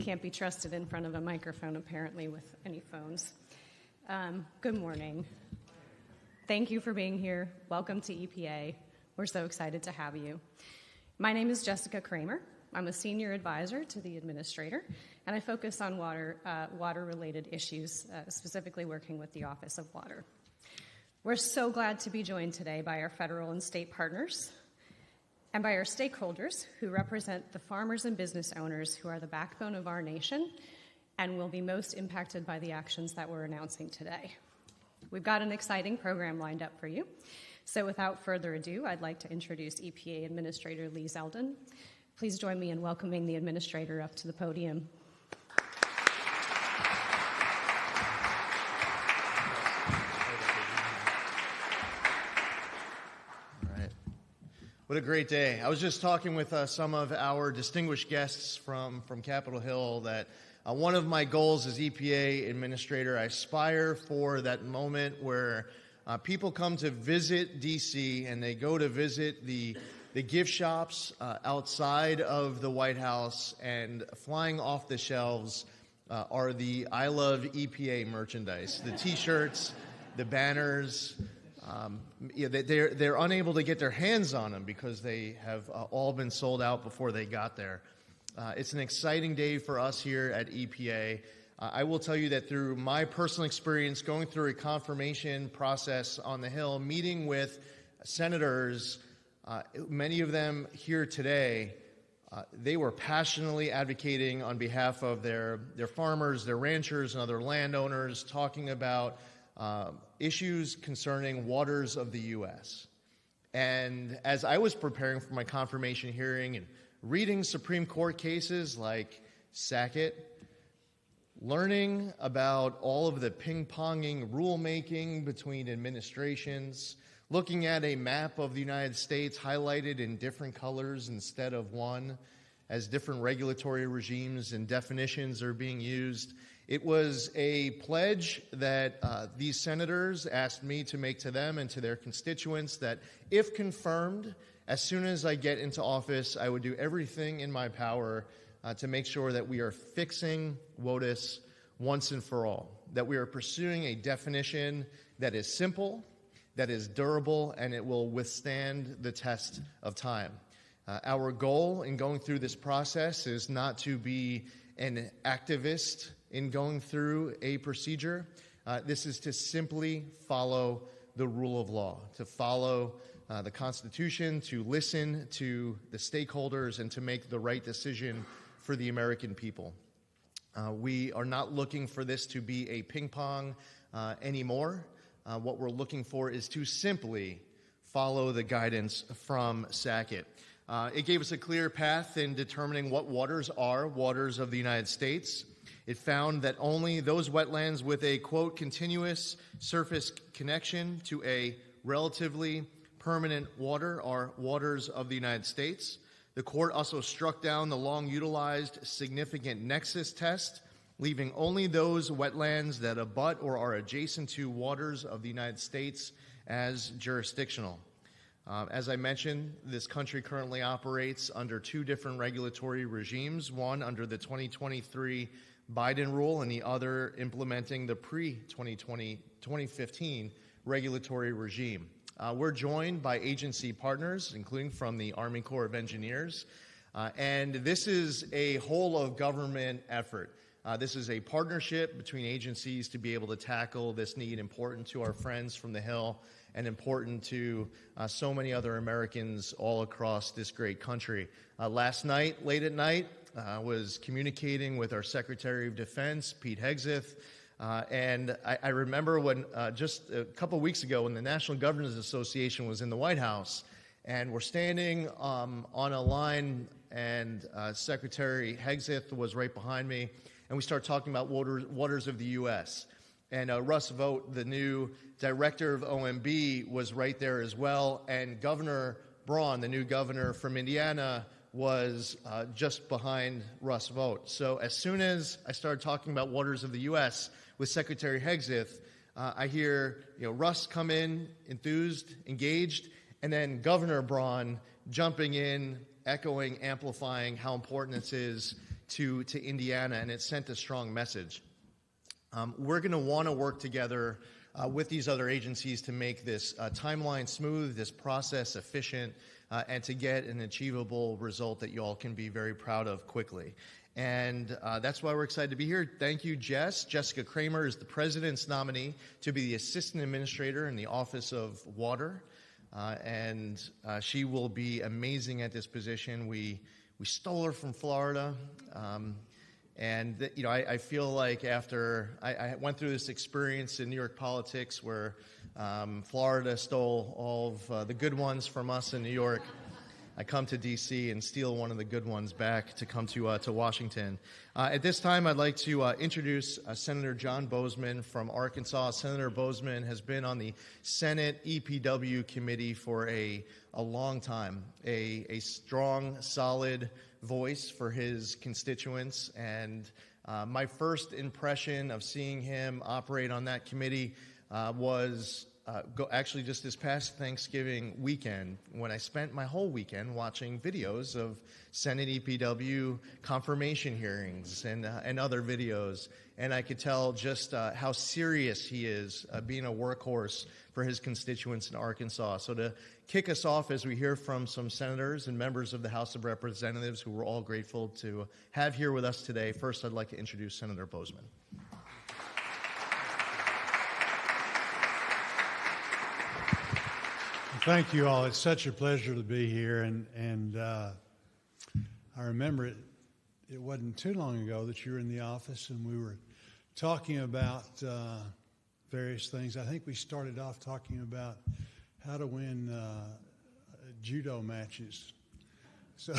can't be trusted in front of a microphone, apparently, with any phones. Good morning. Thank you for being here. Welcome to EPA. We're so excited to have you. My name is Jessica Kramer. I'm a senior advisor to the administrator, and I focus on water-related issues, specifically working with the Office of Water. We're so glad to be joined today by our federal and state partners and by our stakeholders who represent the farmers and business owners who are the backbone of our nation and will be most impacted by the actions that we're announcing today. We've got an exciting program lined up for you. So without further ado, I'd like to introduce EPA Administrator Lee Zeldin. Please join me in welcoming the administrator up to the podium. What a great day. I was just talking with some of our distinguished guests from Capitol Hill that one of my goals as EPA administrator, I aspire for that moment where people come to visit D.C. and they go to visit the gift shops outside of the White House, and flying off the shelves are the I Love EPA merchandise, the T-shirts, the banners. They're unable to get their hands on them because they have all been sold out before they got there. It's an exciting day for us here at EPA. I will tell you that through my personal experience going through a confirmation process on the Hill, meeting with senators, many of them here today, they were passionately advocating on behalf of their farmers, their ranchers, and other landowners, talking about issues concerning waters of the U.S. And as I was preparing for my confirmation hearing and reading Supreme Court cases like Sackett, learning about all of the ping-ponging rulemaking between administrations, looking at a map of the United States highlighted in different colors instead of one, as different regulatory regimes and definitions are being used, it was a pledge that these senators asked me to make to them and to their constituents that if confirmed, as soon as I get into office, I would do everything in my power to make sure that we are fixing WOTUS once and for all, that we are pursuing a definition that is simple, that is durable, and it will withstand the test of time. Our goal in going through this process is not to be an activist in going through a procedure. This is to simply follow the rule of law, to follow the Constitution, to listen to the stakeholders, and to make the right decision for the American people. We are not looking for this to be a ping pong anymore. What we're looking for is to simply follow the guidance from Sackett. It gave us a clear path in determining what waters are waters of the United States. It found that only those wetlands with a, quote, continuous surface connection to a relatively permanent water are waters of the United States. The court also struck down the long-utilized significant nexus test, leaving only those wetlands that abut or are adjacent to waters of the United States as jurisdictional. As I mentioned, this country currently operates under two different regulatory regimes, one under the 2023 Biden rule and the other implementing the pre-2015 regulatory regime. We're joined by agency partners, including from the Army Corps of Engineers, and this is a whole-of-government effort. This is a partnership between agencies to be able to tackle this need important to our friends from the Hill and important to so many other Americans all across this great country. Last night, late at night, I was communicating with our Secretary of Defense, Pete Hegseth, and I remember when just a couple weeks ago when the National Governors Association was in the White House, and we're standing on a line, and Secretary Hegseth was right behind me, and we started talking about waters of the U.S., and Russ Vought, the new director of OMB, was right there as well, and Governor Braun, the new governor from Indiana, was just behind Russ Vought. So as soon as I started talking about waters of the U.S. with Secretary Hegseth, I hear Russ come in, enthused, engaged, and then Governor Braun jumping in, echoing, amplifying how important this is to Indiana, and it sent a strong message. We're going to want to work together with these other agencies to make this timeline smooth, this process efficient, and to get an achievable result that you all can be very proud of quickly. And that's why we're excited to be here. Thank you, Jess. Jessica Kramer is the president's nominee to be the assistant administrator in the Office of Water. And she will be amazing at this position. We stole her from Florida. I feel like after I went through this experience in New York politics where Florida stole all of the good ones from us in New York, I come to D.C. and steal one of the good ones back to come to Washington. At this time, I'd like to introduce Senator John Boozman from Arkansas. Senator Boozman has been on the Senate EPW committee for a long time, a strong, solid voice for his constituents. And my first impression of seeing him operate on that committee was actually just this past Thanksgiving weekend, when I spent my whole weekend watching videos of Senate EPW confirmation hearings and other videos, and I could tell just how serious he is being a workhorse for his constituents in Arkansas. So to kick us off, as we hear from some senators and members of the House of Representatives who we're all grateful to have here with us today, first I'd like to introduce Senator Boozman. Thank you all. It's such a pleasure to be here, and I remember it wasn't too long ago that you were in the office and we were talking about various things. I think we started off talking about how to win judo matches. So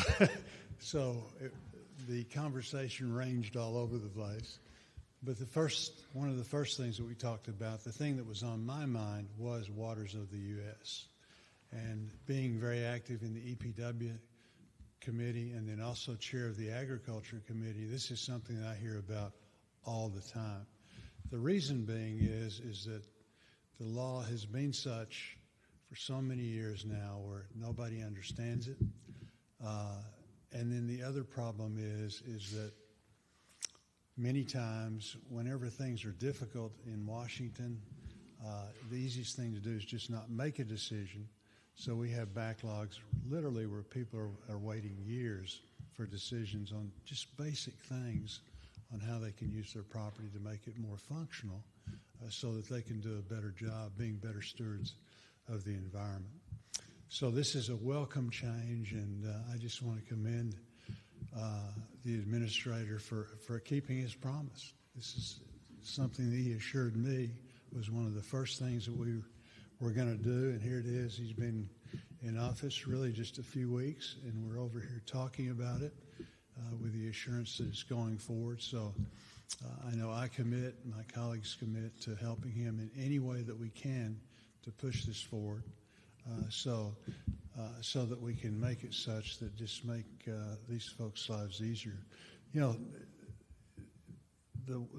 the conversation ranged all over the place. But one of the first things that we talked about, the thing that was on my mind, was waters of the U.S. And being very active in the EPW committee and then also chair of the Agriculture Committee, this is something that I hear about all the time. The reason being is that the law has been such for so many years now where nobody understands it. And then the other problem is that many times whenever things are difficult in Washington, the easiest thing to do is just not make a decision. So we have backlogs literally where people are waiting years for decisions on just basic things on how they can use their property to make it more functional so that they can do a better job being better stewards of the environment. So this is a welcome change, and I just want to commend the administrator for keeping his promise. This is something that he assured me was one of the first things that we were going to do, and here it is. He's been in office really just a few weeks, and we're over here talking about it with the assurance that it's going forward. So I know I commit, my colleagues commit to helping him in any way that we can to push this forward so that we can make it such that just make these folks' lives easier. You know,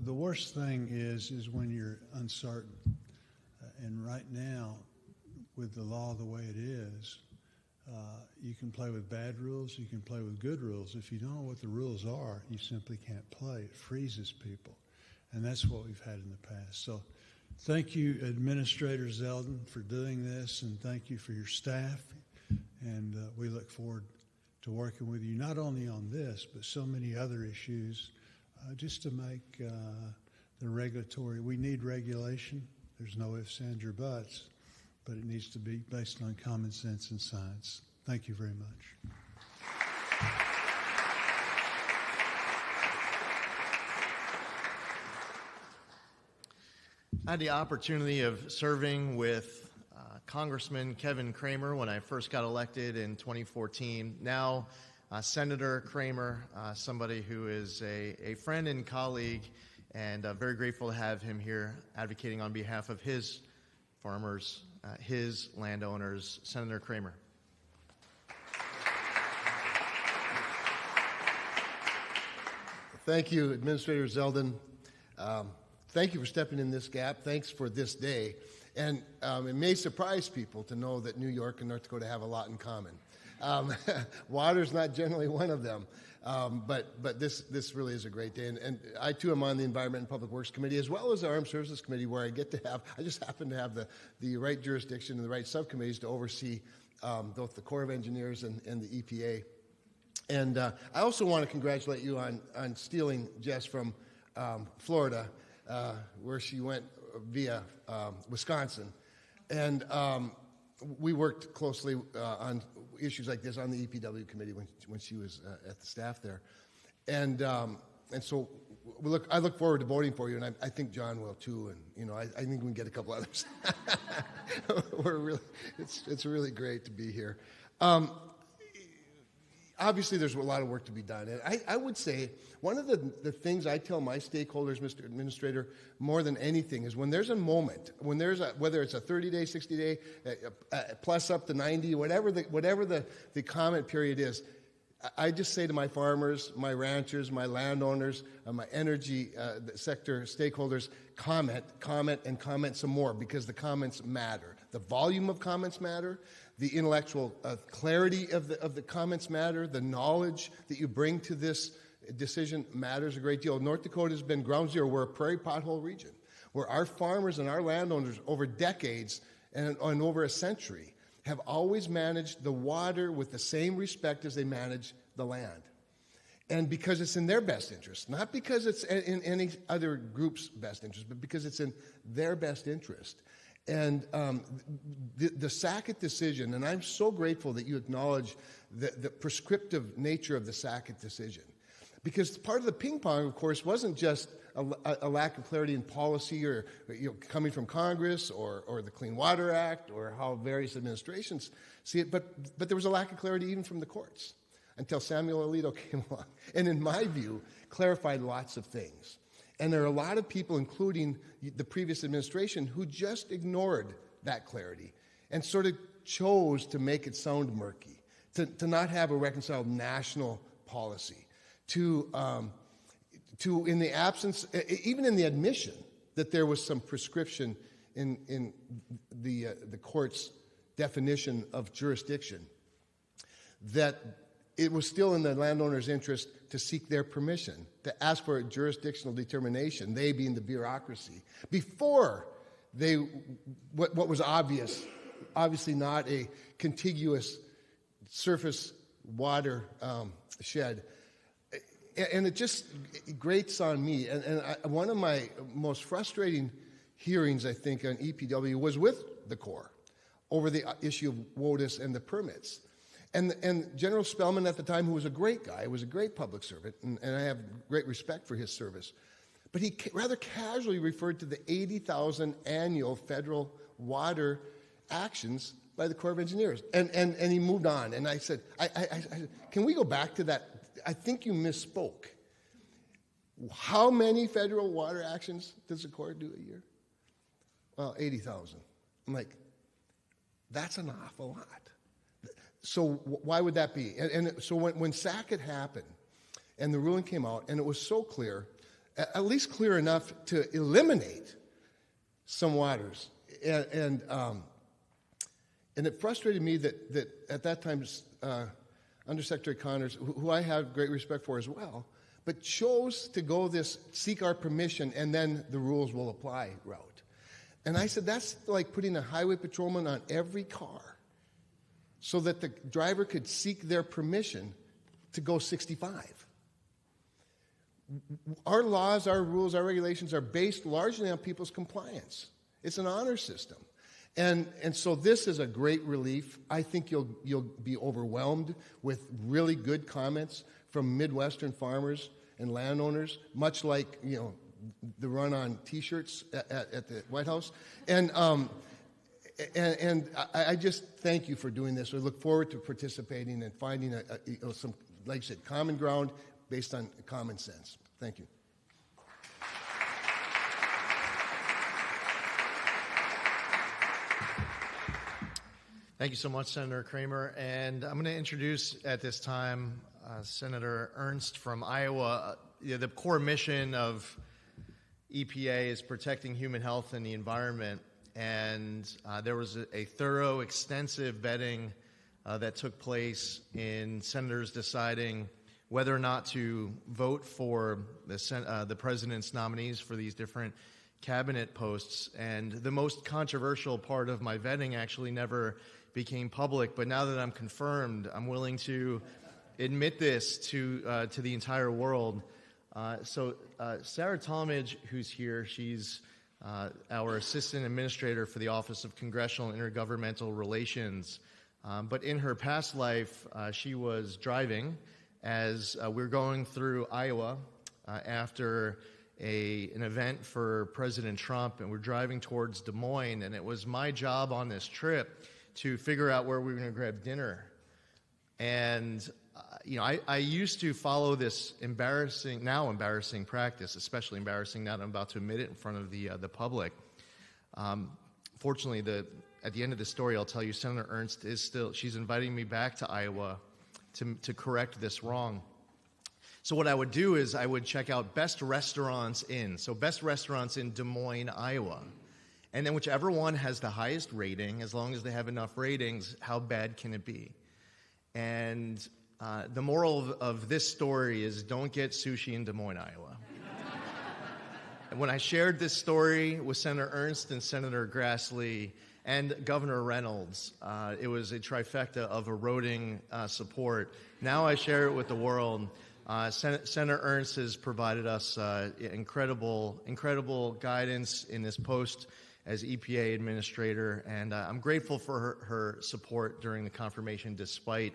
the worst thing is when you're uncertain. And right now, with the law the way it is, you can play with bad rules, you can play with good rules. If you don't know what the rules are, you simply can't play. It freezes people. And that's what we've had in the past. So thank you, Administrator Zeldin, for doing this, and thank you for your staff. And we look forward to working with you, not only on this, but so many other issues, just to make the regulatory, we need regulation. There's no ifs, ands, or buts, but it needs to be based on common sense and science. Thank you very much. I had the opportunity of serving with Congressman Kevin Cramer when I first got elected in 2014. Now, Senator Cramer, somebody who is a friend and colleague, and very grateful to have him here advocating on behalf of his farmers, his landowners. Senator Cramer. Thank you, Administrator Zeldin. Thank you for stepping in this gap. Thanks for this day. And it may surprise people to know that New York and North Dakota have a lot in common. Water's not generally one of them. But this really is a great day, and I too am on the Environment and Public Works Committee as well as the Armed Services Committee, where I just happen to have the right jurisdiction and the right subcommittees to oversee both the Corps of Engineers and the EPA. And I also want to congratulate you on stealing Jess from Florida, where she went via Wisconsin, and we worked closely on issues like this on the EPW committee when she was at the staff there, and so I look forward to voting for you, and I think John will too, and I think we can get a couple others. It's really great to be here. Obviously, there's a lot of work to be done. And I would say one of the things I tell my stakeholders, Mr. Administrator, more than anything is when there's a moment, whether it's a 30-day, 60-day, plus up to 90, whatever the comment period is, I just say to my farmers, my ranchers, my landowners, my energy sector stakeholders, comment, and comment some more, because the comments matter. The volume of comments matter. The intellectual clarity of the comments matter. The knowledge that you bring to this decision matters a great deal. North Dakota has been ground zero. We're a prairie pothole region where our farmers and our landowners over decades and over a century have always managed the water with the same respect as they manage the land. And because it's in their best interest, not because it's in any other group's best interest, but because it's in their best interest. And the Sackett decision, and I'm so grateful that you acknowledge the prescriptive nature of the Sackett decision. Because part of the ping pong, of course, wasn't just a lack of clarity in policy or coming from Congress or the Clean Water Act or how various administrations see it, but there was a lack of clarity even from the courts until Samuel Alito came along. And in my view, clarified lots of things. And there are a lot of people, including the previous administration, who just ignored that clarity and sort of chose to make it sound murky, to not have a reconciled national policy, to in the absence, even in the admission that there was some prescription in the court's definition of jurisdiction, that it was still in the landowner's interest to seek their permission, to ask for a jurisdictional determination, they being the bureaucracy, before what was obviously not a contiguous surface water shed. And it just grates on me. And one of my most frustrating hearings, I think, on EPW was with the Corps over the issue of WOTUS and the permits. And General Spellman at the time, who was a great guy, was a great public servant, and I have great respect for his service, but he rather casually referred to the 80,000 annual federal water actions by the Corps of Engineers. And he moved on. And I said, can we go back to that? I think you misspoke. How many federal water actions does the Corps do a year? Well, 80,000. I'm like, that's an awful lot. So why would that be? And so when Sackett happened and the ruling came out and it was so clear, at least clear enough to eliminate some waters, and it frustrated me that at that time Undersecretary Connors, who I have great respect for as well, but chose to go this seek our permission and then the rules will apply route. And I said, that's like putting a highway patrolman on every car so that the driver could seek their permission to go 65. Our laws, our rules, our regulations are based largely on people's compliance. It's an honor system. And so this is a great relief. I think you'll be overwhelmed with really good comments from Midwestern farmers and landowners, much like the run on T-shirts at the White House. And I just thank you for doing this. We look forward to participating and finding some, like I said, common ground based on common sense. Thank you. Thank you so much, Senator Kramer. And I'm going to introduce at this time Senator Ernst from Iowa. The core mission of EPA is protecting human health and the environment. And there was a thorough, extensive vetting that took place in senators deciding whether or not to vote for the president's nominees for these different cabinet posts. And the most controversial part of my vetting actually never became public, but now that I'm confirmed, I'm willing to admit this to the entire world. So Sarah Talmadge, who's here, she's our assistant administrator for the Office of Congressional and Intergovernmental Relations. But in her past life, she was driving as we're going through Iowa after an event for President Trump, and we're driving towards Des Moines, and it was my job on this trip to figure out where we were going to grab dinner. And I used to follow this embarrassing practice, especially embarrassing now that I'm about to admit it in front of the public. Fortunately, at the end of the story, I'll tell you, Senator Ernst she's inviting me back to Iowa to correct this wrong. So what I would do is I would check out best restaurants in Des Moines, Iowa. And then whichever one has the highest rating, as long as they have enough ratings, how bad can it be? And the moral of this story is don't get sushi in Des Moines, Iowa. And when I shared this story with Senator Ernst and Senator Grassley and Governor Reynolds, it was a trifecta of eroding support. Now I share it with the world. Senator Ernst has provided us incredible guidance in this post as EPA administrator, and I'm grateful for her support during the confirmation despite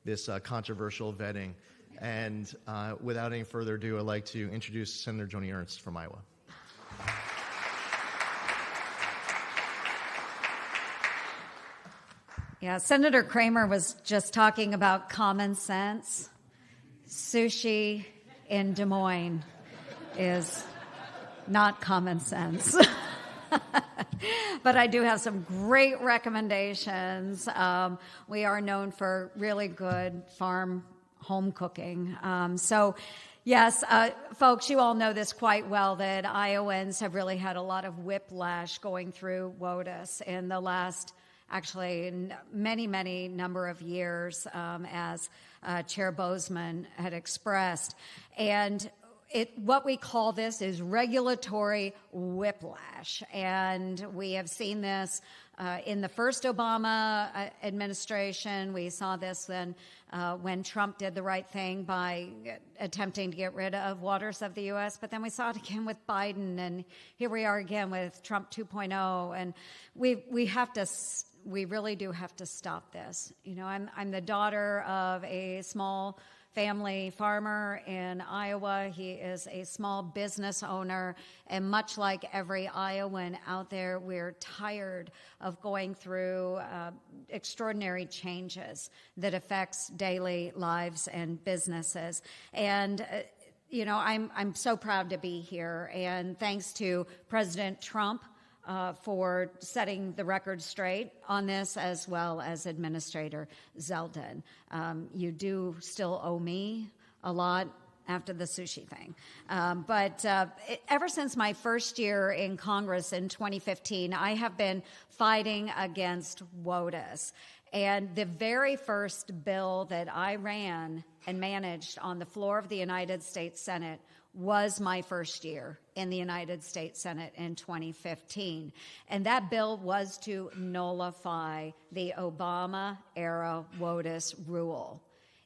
this controversial vetting. And without any further ado, I'd like to introduce Senator Joni Ernst from Iowa. Yeah, Senator Kramer was just talking about common sense. Sushi in Des Moines is not common sense. But I do have some great recommendations. We are known for really good farm home cooking. Yes, folks, you all know this quite well, that Iowans have really had a lot of whiplash going through WOTUS in the last many number of years, as Chair Bozeman had expressed. And what we call this is regulatory whiplash. And we have seen this in the first Obama administration. We saw this then when Trump did the right thing by attempting to get rid of waters of the U.S., but then we saw it again with Biden, and here we are again with Trump 2.0. And we really do have to stop this. I'm the daughter of a small family farmer in Iowa. He is a small business owner, and much like every Iowan out there, we're tired of going through extraordinary changes that affects daily lives and businesses. And I'm so proud to be here, and thanks to President Trump for setting the record straight on this, as well as Administrator Zeldin. You do still owe me a lot after the sushi thing. But ever since my first year in Congress in 2015, I have been fighting against WOTUS. And the very first bill that I ran and managed on the floor of the United States Senate was my first year in the United States Senate in 2015. And that bill was to nullify the Obama-era WOTUS rule.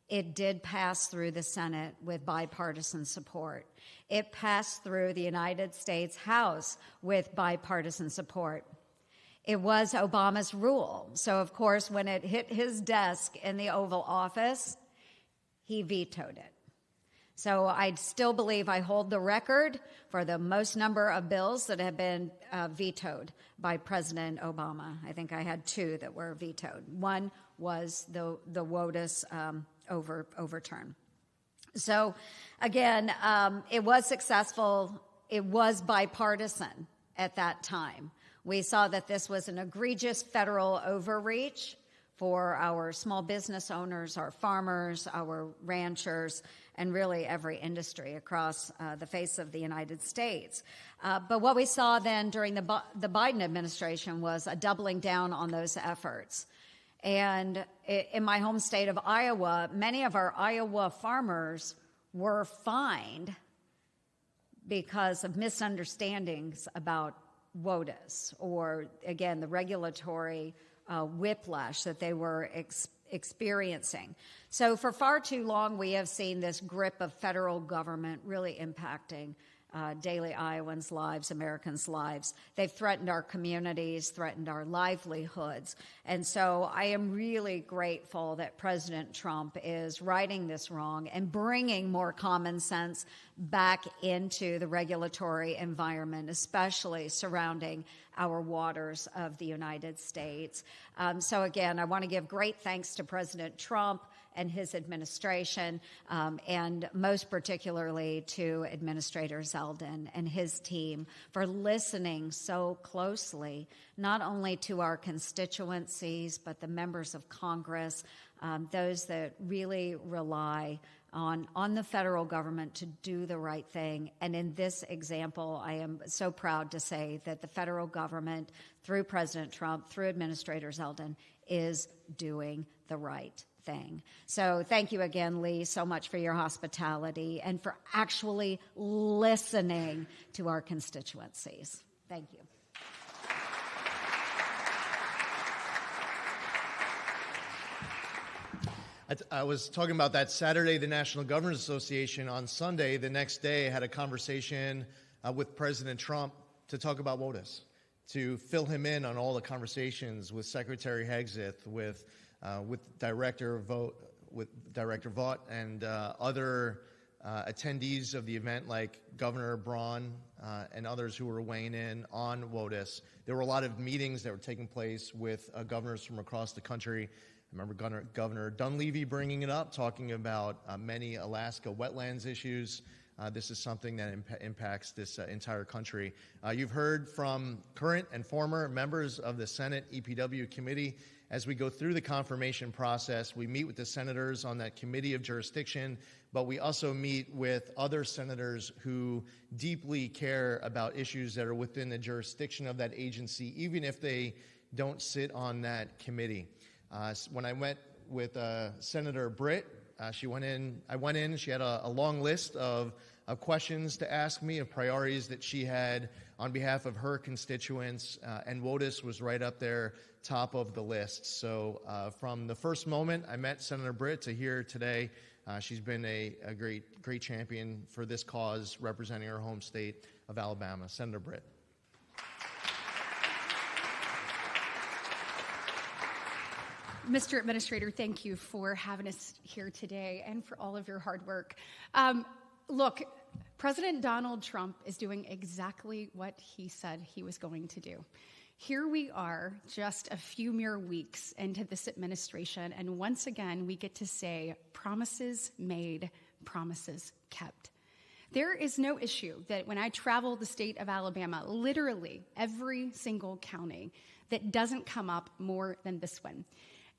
It did pass through the Senate with bipartisan support. It passed through the United States House with bipartisan support. It was Obama's rule. So, of course, when it hit his desk in the Oval Office, he vetoed it. So I still believe I hold the record for the most number of bills that have been vetoed by President Obama. I think I had 2 that were vetoed. One was the WOTUS overturn. So again, it was successful. It was bipartisan at that time. We saw that this was an egregious federal overreach for our small business owners, our farmers, our ranchers, and really every industry across the face of the United States. But what we saw then during the Biden administration was a doubling down on those efforts. And in my home state of Iowa, many of our Iowa farmers were fined because of misunderstandings about WOTUS, or again, the regulatory whiplash that they were experiencing. So for far too long, we have seen this grip of federal government really impacting daily Iowans' lives, Americans' lives. They've threatened our communities, threatened our livelihoods. And so I am really grateful that President Trump is righting this wrong and bringing more common sense back into the regulatory environment, especially surrounding our waters of the United States. So again, I want to give great thanks to President Trump and his administration, and most particularly to Administrator Zeldin and his team for listening so closely, not only to our constituencies, but the members of Congress, those that really rely on the federal government to do the right thing. And in this example, I am so proud to say that the federal government, through President Trump, through Administrator Zeldin, is doing the right thing. So thank you again, Lee, so much for your hospitality and for actually listening to our constituencies. Thank you. I was talking about that Saturday, the National Governors Association. On Sunday, the next day, I had a conversation with President Trump to talk about WOTUS, to fill him in on all the conversations with Secretary Hegseth, with Director Vaught, and other attendees of the event, like Governor Braun and others who were weighing in on WOTUS. There were a lot of meetings that were taking place with governors from across the country. I remember Governor Dunleavy bringing it up, talking about many Alaska wetlands issues. This is something that impacts this entire country. You've heard from current and former members of the Senate EPW committee. As we go through the confirmation process, we meet with the senators on that committee of jurisdiction, but we also meet with other senators who deeply care about issues that are within the jurisdiction of that agency, even if they don't sit on that committee. When I went with Senator Britt, I went in, she had a long list of questions to ask me, of priorities that she had on behalf of her constituents, and WOTUS was right up there, top of the list. So from the first moment I met Senator Britt to here today, she's been a great champion for this cause, representing her home state of Alabama. Senator Britt. Mr. Administrator, thank you for having us here today and for all of your hard work. Look, President Donald Trump is doing exactly what he said he was going to do. Here we are, just a few mere weeks into this administration, and once again, we get to say promises made, promises kept. There is no issue that when I travel the state of Alabama, literally every single county, that doesn't come up more than this one.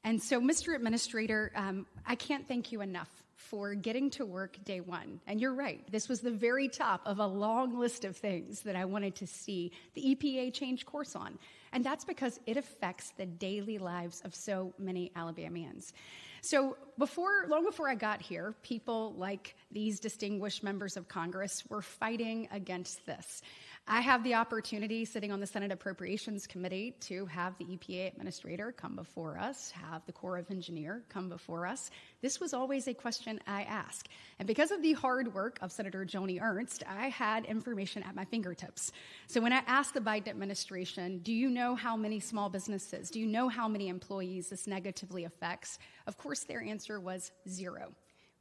And so, Mr. Administrator, I can't thank you enough for getting to work day one. And you're right, this was the very top of a long list of things that I wanted to see the EPA change course on. And that's because it affects the daily lives of so many Alabamians. So long before I got here, people like these distinguished members of Congress were fighting against this. I have the opportunity, sitting on the Senate Appropriations Committee, to have the EPA Administrator come before us, have the Corps of Engineers come before us. This was always a question I asked. And because of the hard work of Senator Joni Ernst, I had information at my fingertips. So when I asked the Biden administration, do you know how many small businesses, do you know how many employees this negatively affects? Of course, their answer was 0.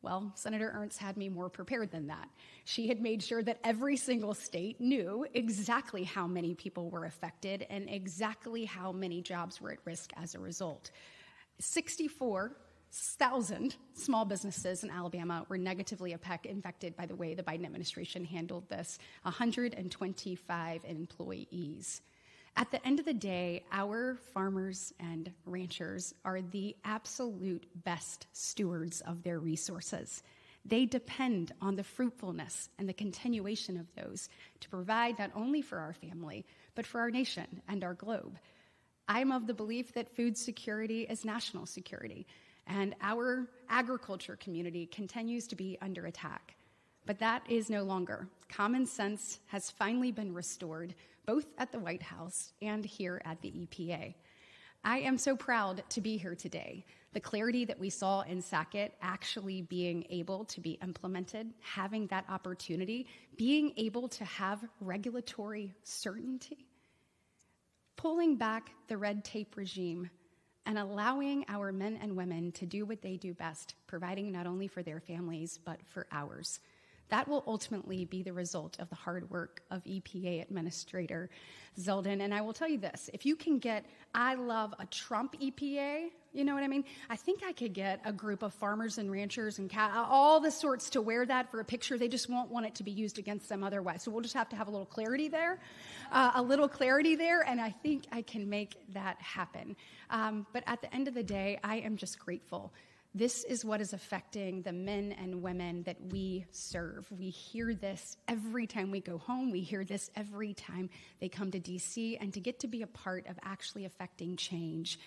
Well, Senator Ernst had me more prepared than that. She had made sure that every single state knew exactly how many people were affected and exactly how many jobs were at risk as a result. 64,000 small businesses in Alabama were negatively impacted by the way the Biden administration handled this, 125 employees. At the end of the day, our farmers and ranchers are the absolute best stewards of their resources. They depend on the fruitfulness and the continuation of those to provide not only for our family, but for our nation and our globe. I'm of the belief that food security is national security, and our agriculture community continues to be under attack. But that is no longer. Common sense has finally been restored, both at the White House and here at the EPA. I am so proud to be here today. The clarity that we saw in Sackett actually being able to be implemented, having that opportunity, being able to have regulatory certainty, pulling back the red tape regime, and allowing our men and women to do what they do best, providing not only for their families, but for ours. That will ultimately be the result of the hard work of EPA Administrator Zeldin. And I will tell you this, if you can get, I love a Trump EPA, you know what I mean? I think I could get a group of farmers and ranchers and all the sorts to wear that for a picture. They just won't want it to be used against them otherwise. So we'll just have to have a little clarity there, and I think I can make that happen. But at the end of the day, I am just grateful. This is what is affecting the men and women that we serve. We hear this every time we go home. We hear this every time they come to DC. And to get to be a part of actually affecting change,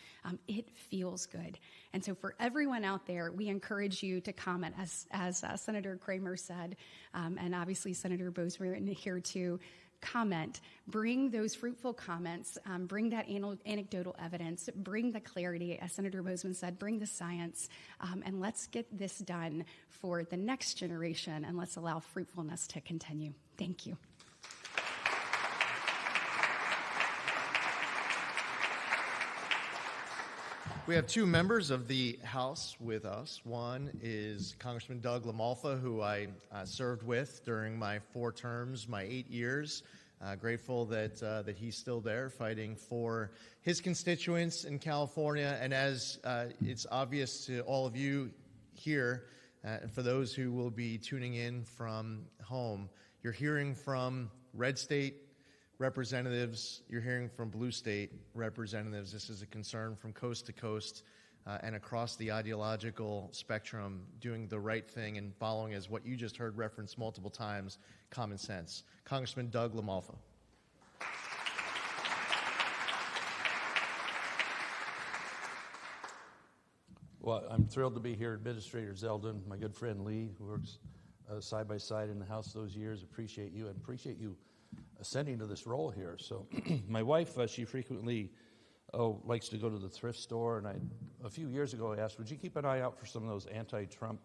it feels good. And so for everyone out there, we encourage you to comment, as Senator Kramer said, and obviously Senator Bozeman in here too. Comment, bring those fruitful comments, bring that anecdotal evidence, bring the clarity, as Senator Bozeman said, bring the science, and let's get this done for the next generation, and let's allow fruitfulness to continue. Thank you. We have two members of the House with us. One is Congressman Doug LaMalfa, who I served with during my 4 terms, my 8 years. Grateful that he's still there fighting for his constituents in California. And as it's obvious to all of you here, and for those who will be tuning in from home, you're hearing from red state representatives, you're hearing from blue state representatives. This is a concern from coast to coast and across the ideological spectrum, doing the right thing and following, as what you just heard referenced multiple times, common sense. Congressman Doug LaMalfa. Well, I'm thrilled to be here. Administrator Zeldin, my good friend Lee, who works side by side in the House those years, appreciate you and appreciate you ascending to this role here. So my wife, she frequently likes to go to the thrift store, and a few years ago I asked, would you keep an eye out for some of those anti-Trump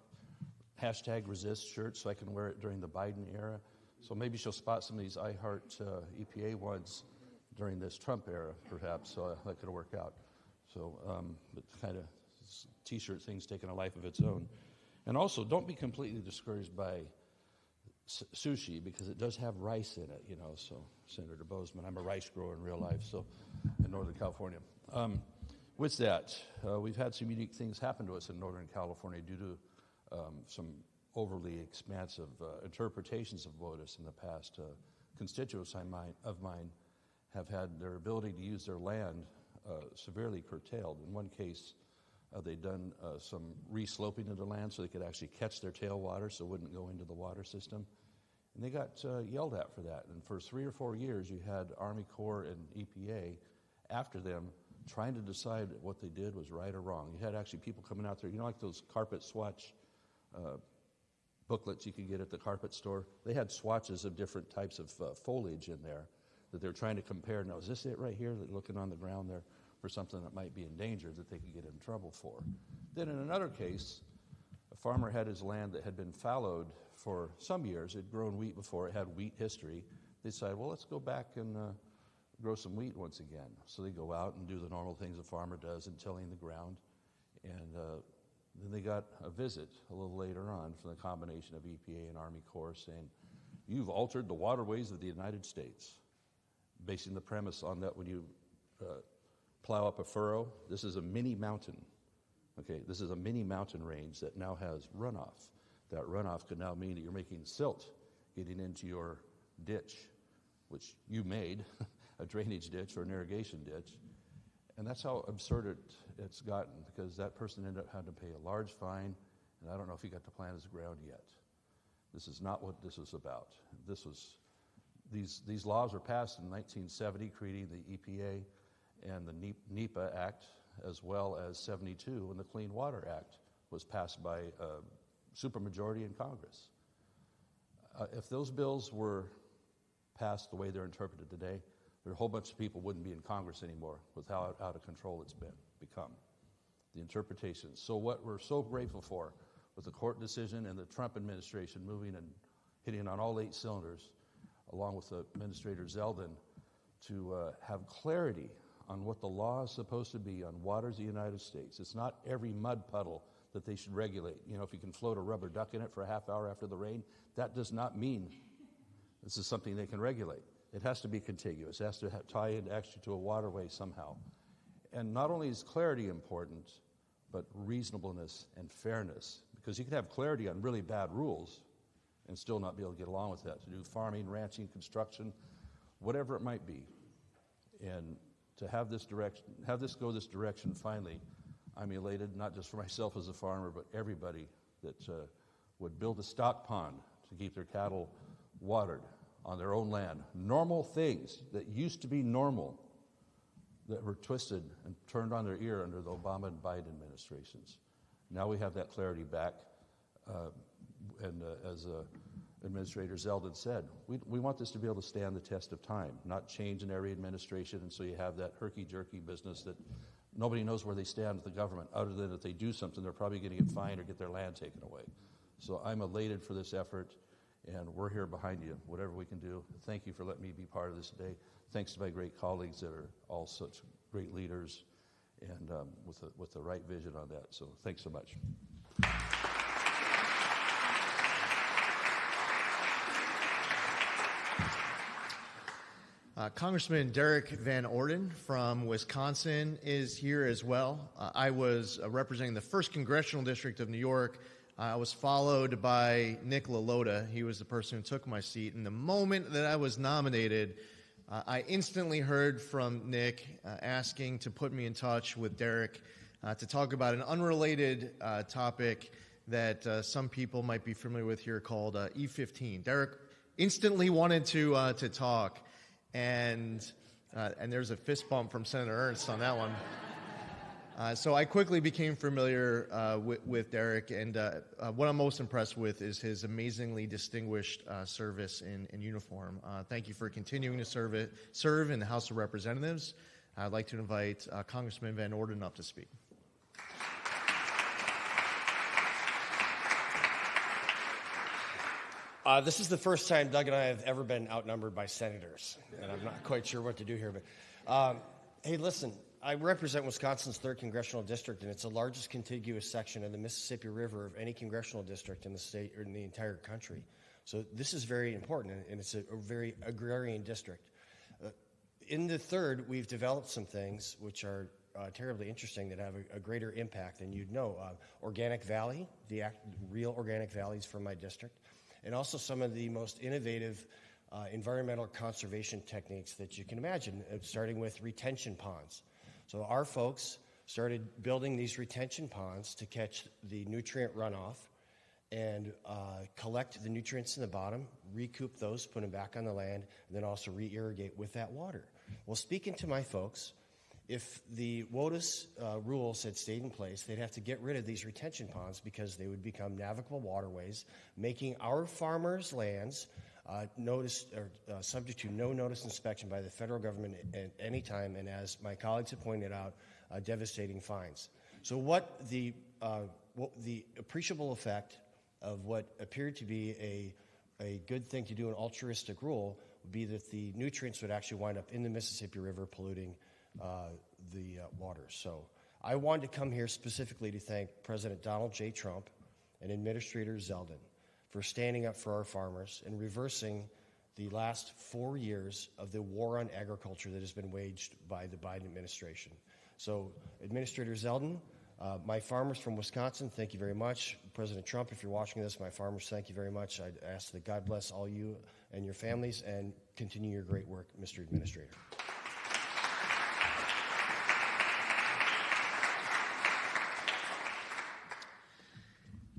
#resist shirts so I can wear it during the Biden era? So maybe she'll spot some of these I Heart EPA ones during this Trump era, perhaps, so that could work out. So but kind of T-shirt thing's taking a life of its own. And also, don't be completely discouraged by sushi, because it does have rice in it, so Senator Bozeman, I'm a rice grower in real life, so in Northern California. With that, we've had some unique things happen to us in Northern California due to some overly expansive interpretations of WOTUS in the past. Constituents of mine have had their ability to use their land severely curtailed. In one case, they'd done some re-sloping of the land so they could actually catch their tailwater so it wouldn't go into the water system. And they got yelled at for that. And for 3 or 4 years, you had Army Corps and EPA after them trying to decide what they did was right or wrong. You had actually people coming out there, like those carpet swatch booklets you could get at the carpet store. They had swatches of different types of foliage in there that they're trying to compare. Now, is this it right here? They're looking on the ground there for something that might be endangered that they could get in trouble for. Then in another case, a farmer had his land that had been fallowed for some years. It had grown wheat before. It had wheat history. They decided, well, let's go back and grow some wheat once again. So they go out and do the normal things a farmer does in tilling the ground. And then they got a visit a little later on from the combination of EPA and Army Corps saying, you've altered the waterways of the United States. Basing the premise on that, when you plow up a furrow, this is a mini mountain. Okay, this is a mini mountain range that now has runoff. That runoff could now mean that you're making silt getting into your ditch, which you made, a drainage ditch or an irrigation ditch. And that's how absurd it's gotten, because that person ended up having to pay a large fine, and I don't know if he got to plant his ground yet. This is not what this was about. These laws were passed in 1970, creating the EPA, and the NEPA Act, as well as 72 when the Clean Water Act was passed by a supermajority in Congress. If those bills were passed the way they're interpreted today, there are a whole bunch of people wouldn't be in Congress anymore with how out of control it's become, the interpretations. So what we're so grateful for with the court decision and the Trump administration moving and hitting on all 8 cylinders, along with Administrator Zeldin, to have clarity on what the law is supposed to be on waters of the United States. It's not every mud puddle that they should regulate. You know, if you can float a rubber duck in it for a half hour after the rain, that does not mean this is something they can regulate. It has to be contiguous. It has to tie in actually to a waterway somehow. And not only is clarity important, but reasonableness and fairness. Because you can have clarity on really bad rules and still not be able to get along with that, to do farming, ranching, construction, whatever it might be. And to have this go this direction finally, I'm elated, not just for myself as a farmer, but everybody that would build a stock pond to keep their cattle watered on their own land. Normal things that used to be normal that were twisted and turned on their ear under the Obama and Biden administrations. Now we have that clarity back. As Administrator Zeldin said, we want this to be able to stand the test of time, not change in every administration, and so you have that herky-jerky business that nobody knows where they stand with the government, other than if they do something, they're probably going to get fined or get their land taken away. So I'm elated for this effort, and we're here behind you, whatever we can do. Thank you for letting me be part of this today. Thanks to my great colleagues that are all such great leaders and with the right vision on that. So thanks so much. Congressman Derek Van Orden from Wisconsin is here as well. I was representing the 1st Congressional District of New York. I was followed by Nick LaLota. He was the person who took my seat. And the moment that I was nominated, I instantly heard from Nick asking to put me in touch with Derek to talk about an unrelated topic that some people might be familiar with here called E15. Derek instantly wanted to talk. And there's a fist bump from Senator Ernst on that one. So I quickly became familiar with Derek, and what I'm most impressed with is his amazingly distinguished service in uniform. Thank you for continuing to serve in the House of Representatives. I'd like to invite Congressman Van Orden up to speak. This is the first time Doug and I have ever been outnumbered by senators, and I'm not quite sure what to do here. But hey, listen, I represent Wisconsin's 3rd Congressional District, and it's the largest contiguous section of the Mississippi River of any congressional district in the state or in the entire country. So this is very important, and it's a very agrarian district. In the 3rd, we've developed some things which are terribly interesting that have a greater impact than you'd know. Organic Valley, the real organic valleys from my district, and also some of the most innovative environmental conservation techniques that you can imagine, starting with retention ponds. So our folks started building these retention ponds to catch the nutrient runoff and collect the nutrients in the bottom, recoup those, put them back on the land, and then also re-irrigate with that water. Well, speaking to my folks, if the WOTUS rules had stayed in place, they'd have to get rid of these retention ponds because they would become navigable waterways, making our farmers' lands subject to no notice inspection by the federal government at any time, and as my colleagues have pointed out, devastating fines. So what the appreciable effect of what appeared to be a good thing to do, an altruistic rule, would be that the nutrients would actually wind up in the Mississippi River polluting the waters. So I wanted to come here specifically to thank President Donald J. Trump and Administrator Zeldin for standing up for our farmers and reversing the last 4 years of the war on agriculture that has been waged by the Biden administration. So Administrator Zeldin, my farmers from Wisconsin, thank you very much. President Trump, if you're watching this, my farmers, thank you very much. I ask that God bless all you and your families and continue your great work, Mr. Administrator.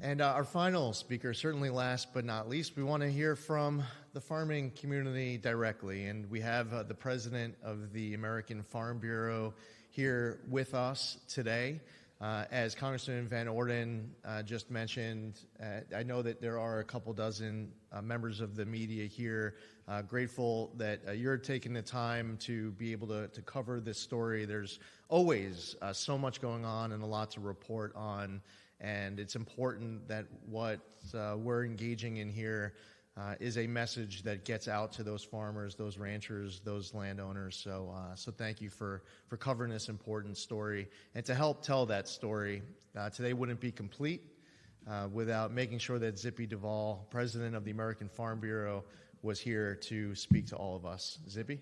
And our final speaker, certainly last but not least, we want to hear from the farming community directly. And we have the president of the American Farm Bureau here with us today. As Congressman Van Orden just mentioned, I know that there are a couple dozen members of the media here. Grateful that you're taking the time to be able to cover this story. There's always so much going on and a lot to report on. And it's important that what we're engaging in here is a message that gets out to those farmers, those ranchers, those landowners. So thank you for covering this important story. And to help tell that story, today wouldn't be complete without making sure that Zippy Duvall, president of the American Farm Bureau, was here to speak to all of us. Zippy?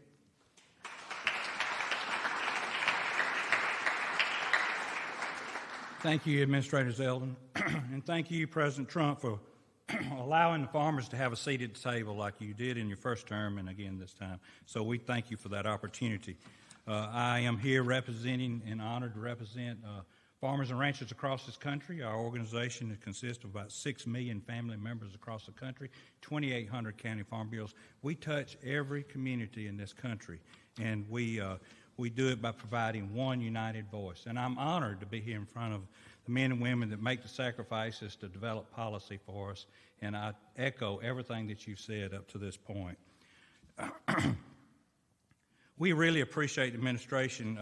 Thank you, Administrator Zeldin, and thank you, President Trump, for allowing the farmers to have a seat at the table like you did in your first term and again this time. So we thank you for that opportunity. I am here representing and honored to represent farmers and ranchers across this country. Our organization consists of about 6 million family members across the country, 2,800 county farm bureaus. We touch every community in this country, and we do it by providing one united voice. And I'm honored to be here in front of the men and women that make the sacrifices to develop policy for us, and I echo everything that you've said up to this point. We really appreciate the administration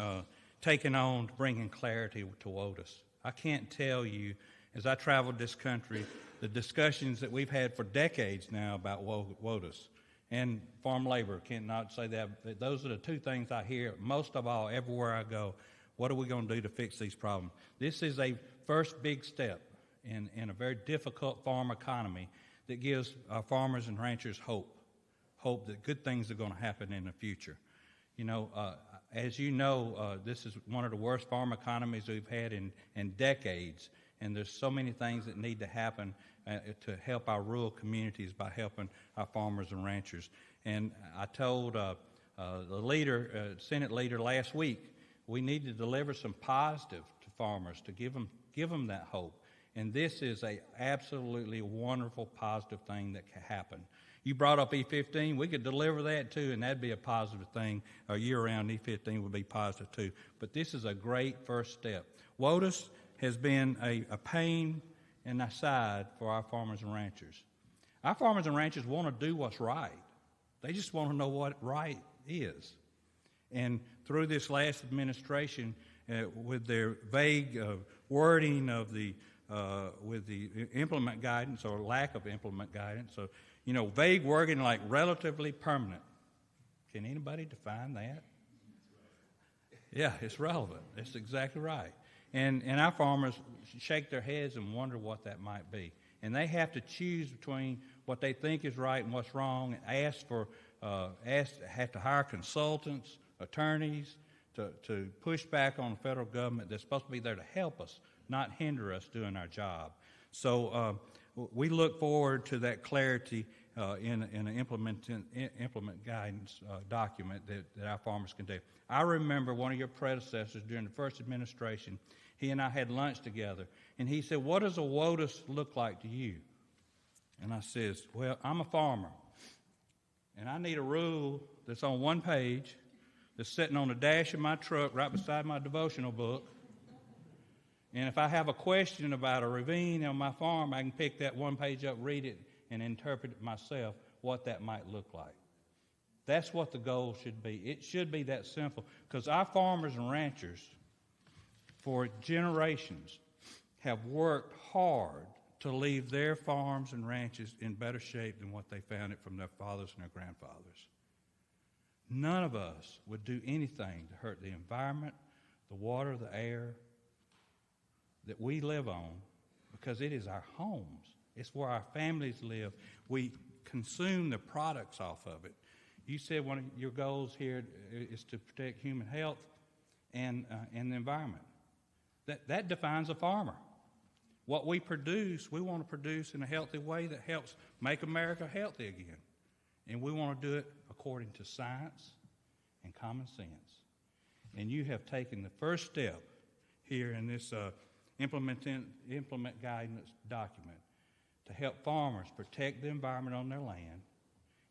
taking on bringing clarity to WOTUS. I can't tell you, as I traveled this country, the discussions that we've had for decades now about WOTUS. And farm labor, cannot say that. Those are the two things I hear most of all everywhere I go. What are we going to do to fix these problems? This is a first big step in a very difficult farm economy that gives our farmers and ranchers hope that good things are going to happen in the future. You know, as you know, this is one of the worst farm economies we've had in decades, and there's so many things that need to happen to help our rural communities by helping our farmers and ranchers. And I told the Senate leader last week, we need to deliver some positive to farmers to give them that hope. And this is a absolutely wonderful positive thing that can happen. You brought up E15. We could deliver that too, and that'd be a positive thing. A year-round E15 would be positive too. But this is a great first step. WOTUS has been a pain in the side for our farmers and ranchers. Our farmers and ranchers want to do what's right. They just want to know what right is. And through this last administration, with their vague wording of with the implement guidance or lack of implement guidance, so vague wording like relatively permanent. Can anybody define that? Yeah, it's relevant. That's exactly right. And our farmers shake their heads and wonder what that might be. And they have to choose between what they think is right and what's wrong, and have to hire consultants, attorneys, to push back on the federal government that's supposed to be there to help us, not hinder us doing our job. So we look forward to that clarity in an implement guidance document that our farmers can do. I remember one of your predecessors during the first administration, he and I had lunch together, and he said, "What does a WOTUS look like to you?" And I says, "Well, I'm a farmer, and I need a rule that's on one page, that's sitting on the dash of my truck right beside my devotional book. And if I have a question about a ravine on my farm, I can pick that one page up, read it, and interpret it myself what that might look like." That's what the goal should be. It should be that simple, because our farmers and ranchers for generations have worked hard to leave their farms and ranches in better shape than what they found it from their fathers and their grandfathers. None of us would do anything to hurt the environment, the water, the air that we live on, because it is our homes. It's where our families live. We consume the products off of it. You said one of your goals here is to protect human health and the environment. That defines a farmer. What we produce, we want to produce in a healthy way that helps make America healthy again. And we want to do it according to science and common sense. And you have taken the first step here in this implement guidance document to help farmers protect the environment on their land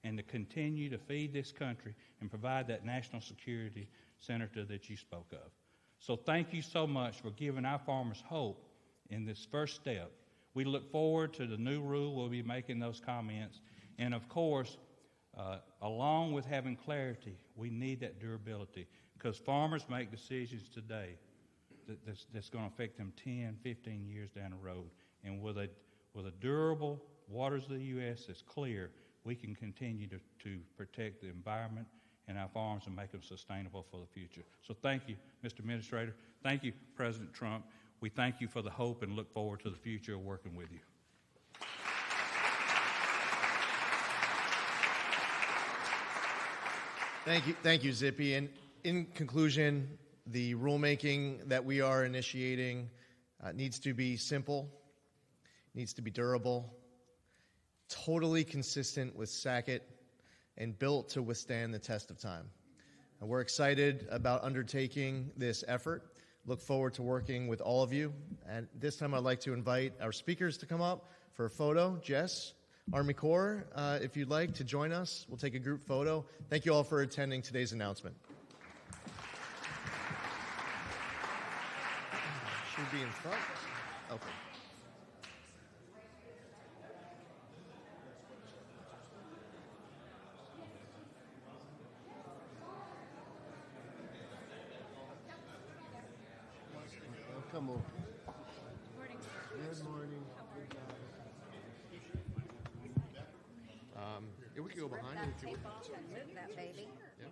and to continue to feed this country and provide that national security, Senator, that you spoke of. So thank you so much for giving our farmers hope in this first step. We look forward to the new rule. We'll be making those comments. And of course, along with having clarity, we need that durability because farmers make decisions today that's going to affect them 10, 15 years down the road. And with a durable waters of the U.S. that's clear, we can continue to protect the environment and our farms and make them sustainable for the future. So thank you, Mr. Administrator. Thank you, President Trump. We thank you for the hope and look forward to the future of working with you. Thank you, Zippy. And in conclusion, the rulemaking that we are initiating needs to be simple, needs to be durable, totally consistent with SACIT, and built to withstand the test of time. And we're excited about undertaking this effort. Look forward to working with all of you. And this time I'd like to invite our speakers to come up for a photo. Jess, Army Corps, if you'd like to join us, we'll take a group photo. Thank you all for attending today's announcement. Should be in front? Okay. Come over. Good morning. We could go behind if you want. That baby. Yeah.